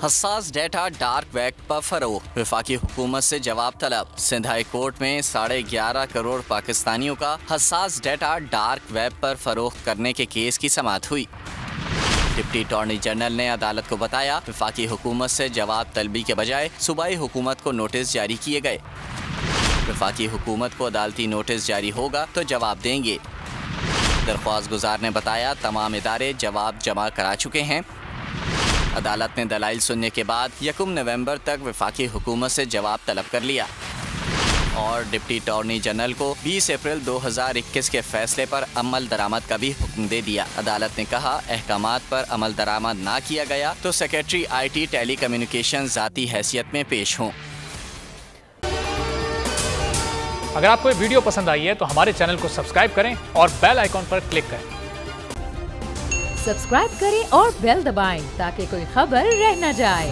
हसास data dark web पर फरोग, वफाकी हुकूमत से जवाब तलब। सिंध हाई कोर्ट में 11.5 करोड़ पाकिस्तानियों का हसास डेटा डार्क वेब पर फरोख्त करने के केस की समाअत हुई। डिप्टी अटॉर्नी जनरल ने अदालत को बताया, वफाकी हुकूमत से जवाब तलबी के बजाय सूबाई हुकूमत को नोटिस जारी किए गए। वफाकी हुकूमत को अदालती नोटिस जारी होगा तो जवाब देंगे। दरख्वास्त गुजार ने बताया, तमाम इदारे जवाब जमा करा चुके हैं। अदालत ने दलाइल सुनने के बाद 1 नवंबर तक वफाकी हुकूमत से जवाब तलब कर लिया और डिप्टी अटॉर्नी जनरल को 20 अप्रैल 2021 के फैसले पर अमल दरामद का भी हुक्म दे दिया। अदालत ने कहा, अहकामात पर अमल दरामद ना किया गया तो सेक्रेटरी IT टेली कम्युनिकेशन ज़ाती हैसियत में पेश हों। अगर आपको ये वीडियो पसंद आई है तो हमारे चैनल को सब्सक्राइब करें और बेल आइकॉन पर क्लिक करें। सब्सक्राइब करें और बेल दबाएं ताकि कोई खबर रह न जाए।